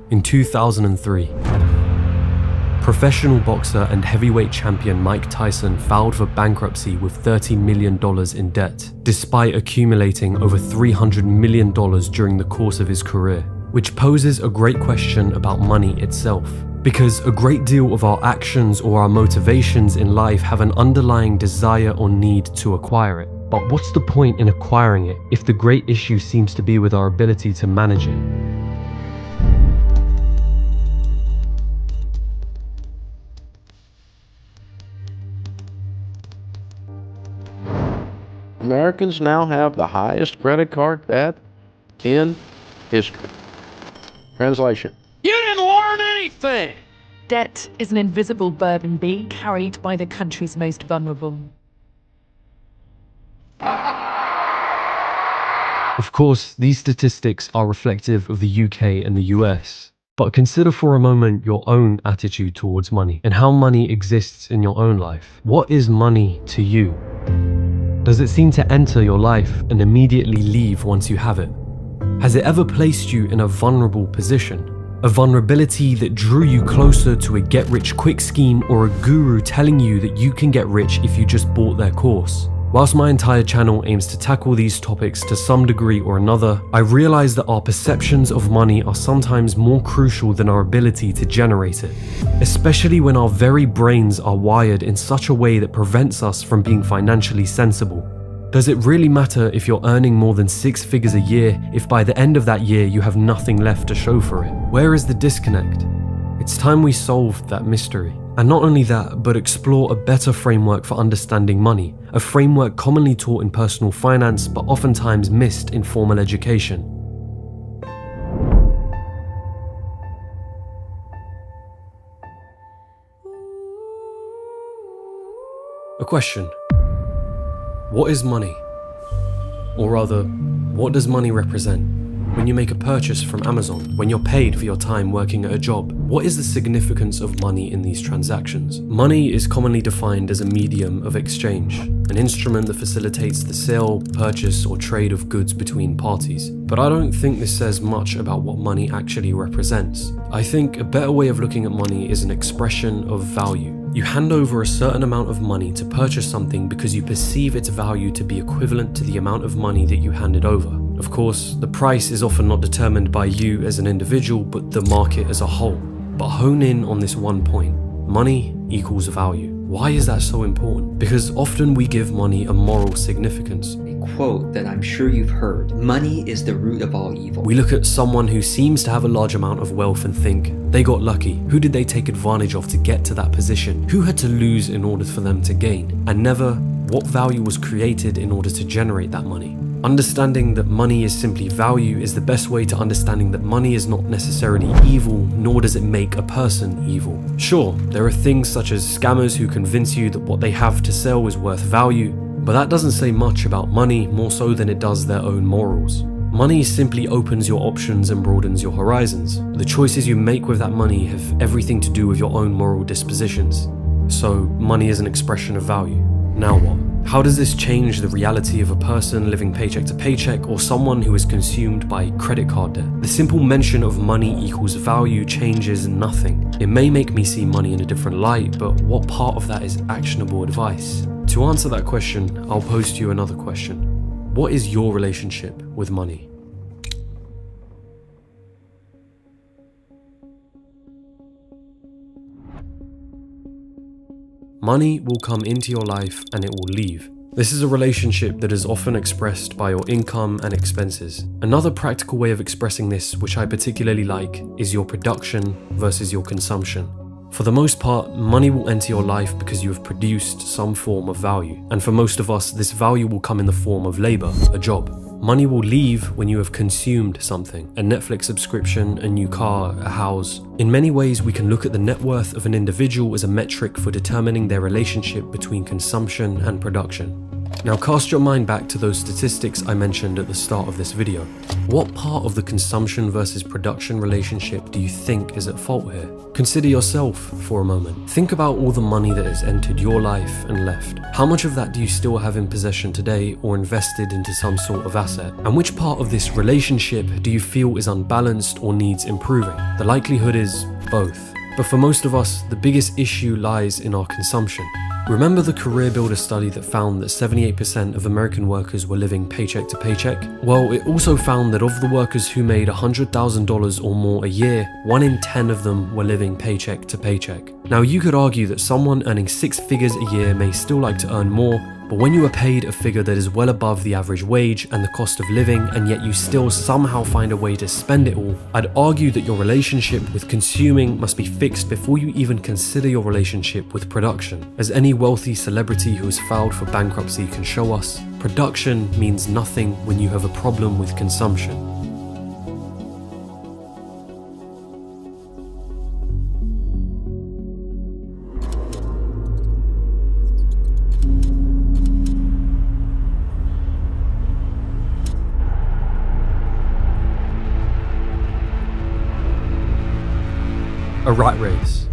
In 2003, professional boxer and heavyweight champion Mike Tyson filed for bankruptcy with $30 million in debt, despite accumulating over $300 million during the course of his career, which poses a great question about money itself. Because a great deal of our actions or our motivations in life have an underlying desire or need to acquire it. But what's the point in acquiring it if the great issue seems to be with our ability to manage it? Americans now have the highest credit card debt in history. Translation: you didn't learn anything! Debt is an invisible burden being carried by the country's most vulnerable. Of course, these statistics are reflective of the UK and the US. But consider for a moment your own attitude towards money and how money exists in your own life. What is money to you? Does it seem to enter your life and immediately leave once you have it? Has it ever placed you in a vulnerable position? A vulnerability that drew you closer to a get-rich-quick scheme or a guru telling you that you can get rich if you just bought their course? Whilst my entire channel aims to tackle these topics to some degree or another, I realize that our perceptions of money are sometimes more crucial than our ability to generate it, especially when our very brains are wired in such a way that prevents us from being financially sensible. Does it really matter if you're earning more than 6 figures a year if by the end of that year you have nothing left to show for it? Where is the disconnect? It's time we solved that mystery. And not only that, but explore a better framework for understanding money, a framework commonly taught in personal finance but oftentimes missed in formal education. A question. What is money? Or rather, what does money represent? When you make a purchase from Amazon, when you're paid for your time working at a job, what is the significance of money in these transactions? Money is commonly defined as a medium of exchange, an instrument that facilitates the sale, purchase, or trade of goods between parties. But I don't think this says much about what money actually represents. I think a better way of looking at money is an expression of value. You hand over a certain amount of money to purchase something because you perceive its value to be equivalent to the amount of money that you handed over. Of course, the price is often not determined by you as an individual, but the market as a whole. But hone in on this one point. Money equals value. Why is that so important? Because often we give money a moral significance. A quote that I'm sure you've heard: money is the root of all evil. We look at someone who seems to have a large amount of wealth and think, they got lucky. Who did they take advantage of to get to that position? Who had to lose in order for them to gain? And never, what value was created in order to generate that money? Understanding that money is simply value is the best way to understanding that money is not necessarily evil, nor does it make a person evil. Sure, there are things such as scammers who convince you that what they have to sell is worth value, but that doesn't say much about money more so than it does their own morals. Money simply opens your options and broadens your horizons. The choices you make with that money have everything to do with your own moral dispositions. So, money is an expression of value. Now what? How does this change the reality of a person living paycheck to paycheck or someone who is consumed by credit card debt? The simple mention of money equals value changes nothing. It may make me see money in a different light, but what part of that is actionable advice? To answer that question, I'll pose to you another question. What is your relationship with money? Money will come into your life and it will leave. This is a relationship that is often expressed by your income and expenses. Another practical way of expressing this, which I particularly like, is your production versus your consumption. For the most part, money will enter your life because you have produced some form of value. And for most of us, this value will come in the form of labor, a job. Money will leave when you have consumed something, a Netflix subscription, a new car, a house. In many ways, we can look at the net worth of an individual as a metric for determining their relationship between consumption and production. Now cast your mind back to those statistics I mentioned at the start of this video. What part of the consumption versus production relationship do you think is at fault here? Consider yourself for a moment. Think about all the money that has entered your life and left. How much of that do you still have in possession today or invested into some sort of asset? And which part of this relationship do you feel is unbalanced or needs improving? The likelihood is both. But for most of us, the biggest issue lies in our consumption. Remember the Career Builder study that found that 78% of American workers were living paycheck to paycheck? Well, it also found that of the workers who made $100,000 or more a year, 1 in 10 of them were living paycheck to paycheck. Now you could argue that someone earning 6 figures a year may still like to earn more, but when you are paid a figure that is well above the average wage and the cost of living, and yet you still somehow find a way to spend it all, I'd argue that your relationship with consuming must be fixed before you even consider your relationship with production. As any wealthy celebrity who has filed for bankruptcy can show us, production means nothing when you have a problem with consumption. A rat race,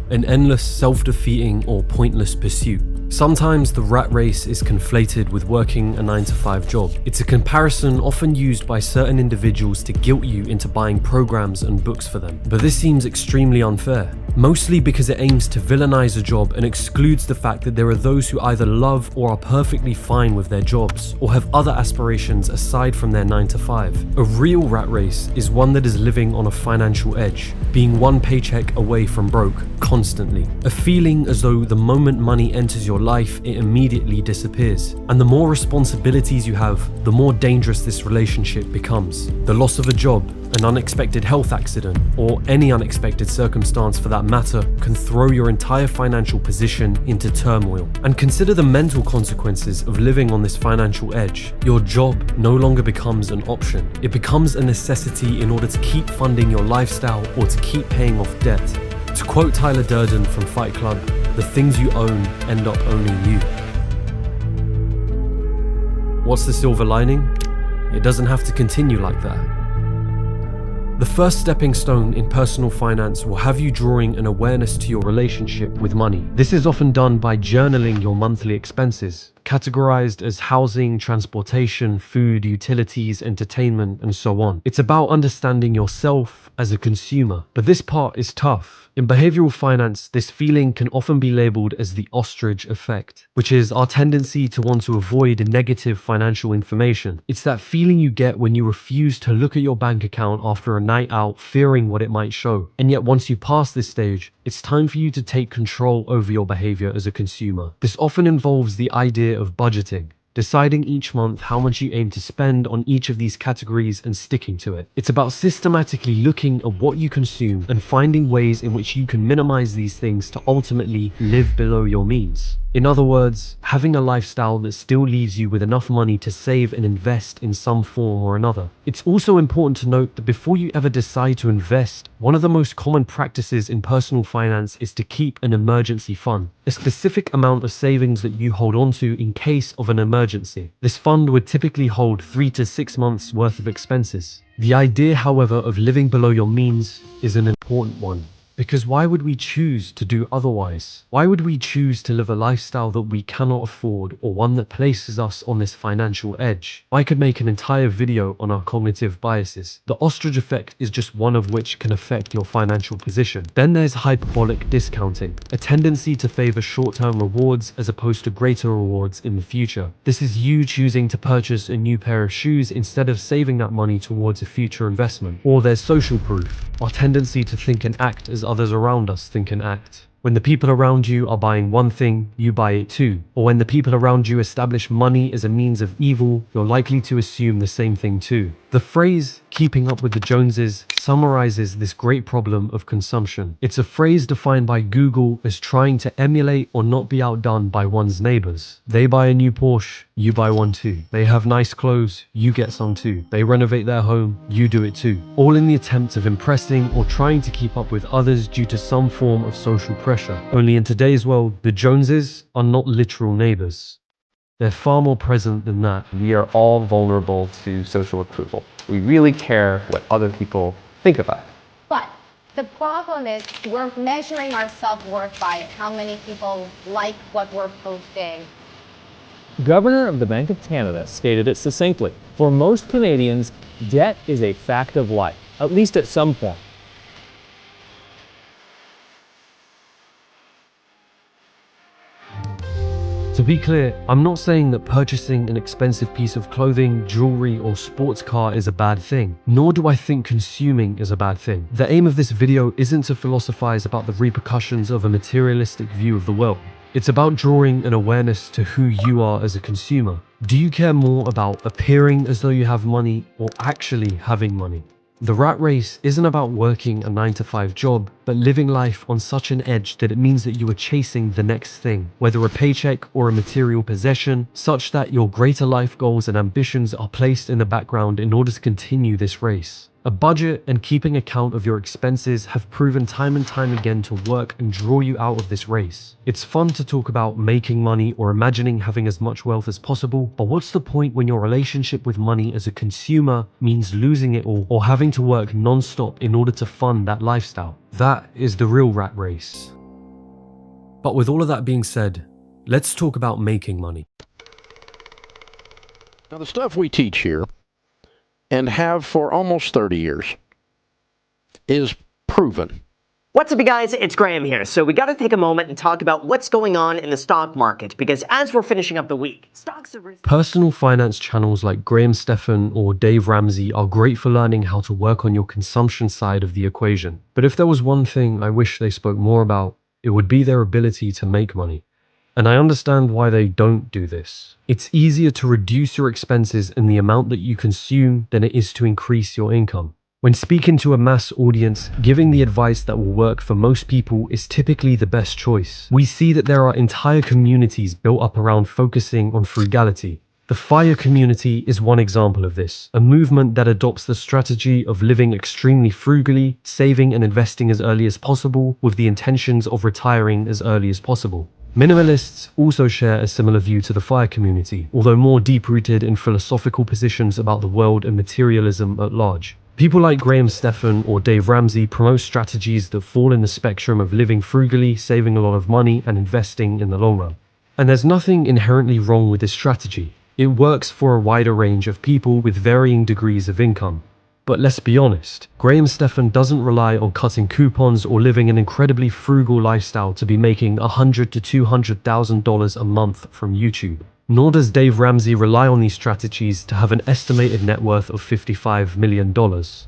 an endless, self-defeating or pointless pursuit. Sometimes the rat race is conflated with working a 9-to-5 job. It's a comparison often used by certain individuals to guilt you into buying programs and books for them. But this seems extremely unfair, mostly because it aims to villainize a job and excludes the fact that there are those who either love or are perfectly fine with their jobs, or have other aspirations aside from their 9-to-5. A real rat race is one that is living on a financial edge, being one paycheck away from broke, constantly. A feeling as though the moment money enters your life, it immediately disappears. And the more responsibilities you have, the more dangerous this relationship becomes. The loss of a job, an unexpected health accident, or any unexpected circumstance for that matter can throw your entire financial position into turmoil. And consider the mental consequences of living on this financial edge. Your job no longer becomes an option. It becomes a necessity in order to keep funding your lifestyle or to keep paying off debt. To quote Tyler Durden from Fight Club, the things you own end up owning you. What's the silver lining? It doesn't have to continue like that. The first stepping stone in personal finance will have you drawing an awareness to your relationship with money. This is often done by journaling your monthly expenses, categorized as housing, transportation, food, utilities, entertainment, and so on. It's about understanding yourself as a consumer. But this part is tough. In behavioral finance, this feeling can often be labeled as the ostrich effect, which is our tendency to want to avoid negative financial information. It's that feeling you get when you refuse to look at your bank account after a night out, fearing what it might show. And yet once you pass this stage, it's time for you to take control over your behavior as a consumer. This often involves the idea of budgeting, deciding each month how much you aim to spend on each of these categories and sticking to it. It's about systematically looking at what you consume and finding ways in which you can minimize these things to ultimately live below your means. In other words, having a lifestyle that still leaves you with enough money to save and invest in some form or another. It's also important to note that before you ever decide to invest, one of the most common practices in personal finance is to keep an emergency fund, a specific amount of savings that you hold onto in case of an emergency. This fund would typically hold 3 to 6 months worth of expenses. The idea, however, of living below your means is an important one. Because why would we choose to do otherwise? Why would we choose to live a lifestyle that we cannot afford, or one that places us on this financial edge? I could make an entire video on our cognitive biases. The ostrich effect is just one of which can affect your financial position. Then there's hyperbolic discounting, a tendency to favor short-term rewards as opposed to greater rewards in the future. This is you choosing to purchase a new pair of shoes instead of saving that money towards a future investment. Or there's social proof, our tendency to think and act as others around us think and act. When the people around you are buying one thing, you buy it too. Or when the people around you establish money as a means of evil, you're likely to assume the same thing too. The phrase, keeping up with the Joneses, summarizes this great problem of consumption. It's a phrase defined by Google as trying to emulate or not be outdone by one's neighbors. They buy a new Porsche, you buy one too. They have nice clothes, you get some too. They renovate their home, you do it too. All in the attempt of impressing or trying to keep up with others due to some form of social pressure. Only in today's world, the Joneses are not literal neighbors. They're far more present than that. We are all vulnerable to social approval. We really care what other people think about it. But the problem is we're measuring our self-worth by how many people like what we're posting. Governor of the Bank of Canada stated it succinctly. For most Canadians, debt is a fact of life, at least at some point. To be clear, I'm not saying that purchasing an expensive piece of clothing, jewelry, or sports car is a bad thing, nor do I think consuming is a bad thing. The aim of this video isn't to philosophize about the repercussions of a materialistic view of the world. It's about drawing an awareness to who you are as a consumer. Do you care more about appearing as though you have money or actually having money? The rat race isn't about working a 9-to-5 job, but living life on such an edge that it means that you are chasing the next thing, whether a paycheck or a material possession, such that your greater life goals and ambitions are placed in the background in order to continue this race. A budget and keeping account of your expenses have proven time and time again to work and draw you out of this race. It's fun to talk about making money or imagining having as much wealth as possible, but what's the point when your relationship with money as a consumer means losing it all or having to work non-stop in order to fund that lifestyle? That is the real rat race. But with all of that being said, let's talk about making money. Now, the stuff we teach here, and have for almost 30 years, is proven. What's up, you guys? It's Graham here. So we got to take a moment and talk about what's going on in the stock market, because as we're finishing up the week, stocks are... Personal finance channels like Graham Stephan or Dave Ramsey are great for learning how to work on your consumption side of the equation. But if there was one thing I wish they spoke more about, it would be their ability to make money. And I understand why they don't do this. It's easier to reduce your expenses and the amount that you consume than it is to increase your income. When speaking to a mass audience, giving the advice that will work for most people is typically the best choice. We see that there are entire communities built up around focusing on frugality. The FIRE community is one example of this, a movement that adopts the strategy of living extremely frugally, saving and investing as early as possible, with the intentions of retiring as early as possible. Minimalists also share a similar view to the FIRE community, although more deep-rooted in philosophical positions about the world and materialism at large. People like Graham Stephan or Dave Ramsey promote strategies that fall in the spectrum of living frugally, saving a lot of money, and investing in the long run. And there's nothing inherently wrong with this strategy. It works for a wider range of people with varying degrees of income. But let's be honest, Graham Stephan doesn't rely on cutting coupons or living an incredibly frugal lifestyle to be making $100,000 to $200,000 a month from YouTube. Nor does Dave Ramsey rely on these strategies to have an estimated net worth of $55 million.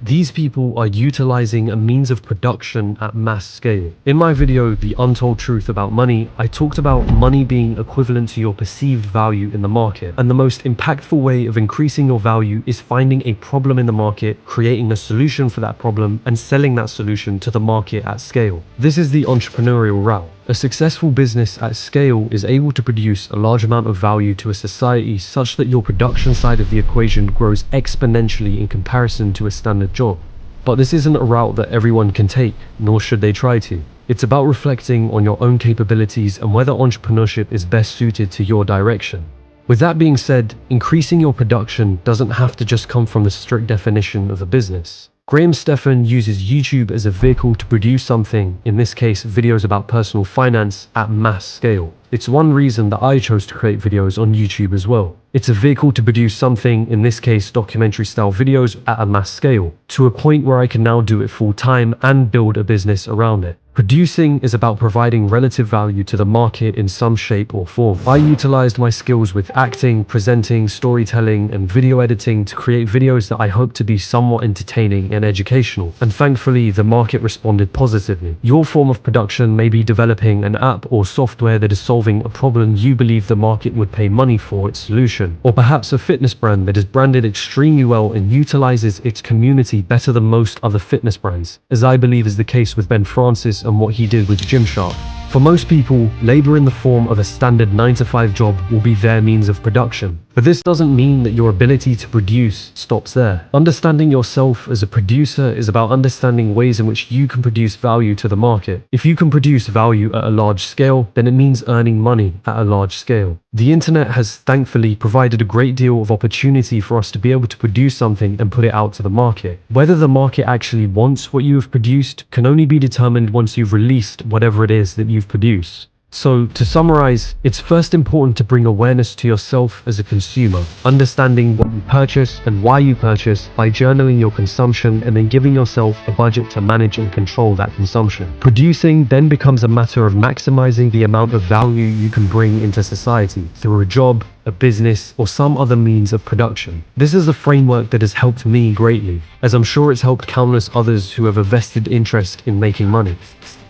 These people are utilizing a means of production at mass scale. In my video, The Untold Truth About Money, I talked about money being equivalent to your perceived value in the market. And the most impactful way of increasing your value is finding a problem in the market, creating a solution for that problem, and selling that solution to the market at scale. This is the entrepreneurial route. A successful business at scale is able to produce a large amount of value to a society such that your production side of the equation grows exponentially in comparison to a standard job. But this isn't a route that everyone can take, nor should they try to. It's about reflecting on your own capabilities and whether entrepreneurship is best suited to your direction. With that being said, increasing your production doesn't have to just come from the strict definition of a business. Graham Stephan uses YouTube as a vehicle to produce something, in this case videos about personal finance, at mass scale. It's one reason that I chose to create videos on YouTube as well. It's a vehicle to produce something, in this case documentary style videos, at a mass scale, to a point where I can now do it full time and build a business around it. Producing is about providing relative value to the market in some shape or form. I utilized my skills with acting, presenting, storytelling, and video editing to create videos that I hope to be somewhat entertaining and educational. And thankfully, the market responded positively. Your form of production may be developing an app or software that is solving a problem you believe the market would pay money for its solution. Or perhaps a fitness brand that is branded extremely well and utilizes its community better than most other fitness brands, as I believe is the case with Ben Francis and what he did with Gymshark. For most people, labor in the form of a standard 9-to-5 job will be their means of production. But this doesn't mean that your ability to produce stops there. Understanding yourself as a producer is about understanding ways in which you can produce value to the market. If you can produce value at a large scale, then it means earning money at a large scale. The internet has thankfully provided a great deal of opportunity for us to be able to produce something and put it out to the market. Whether the market actually wants what you have produced can only be determined once you've released whatever it is that you've produced. So, to summarize, it's first important to bring awareness to yourself as a consumer, understanding what you purchase and why you purchase by journaling your consumption and then giving yourself a budget to manage and control that consumption. Producing then becomes a matter of maximizing the amount of value you can bring into society through a job, a business, or some other means of production. This is a framework that has helped me greatly, as I'm sure it's helped countless others who have a vested interest in making money.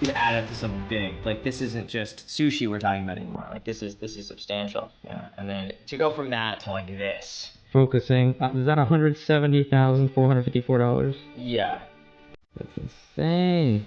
To add up to something big. Like, this isn't just sushi we're talking about anymore. Like, this is substantial. Yeah. And then to go from that to like this. Focusing. Is that $170,454? Yeah. That's insane.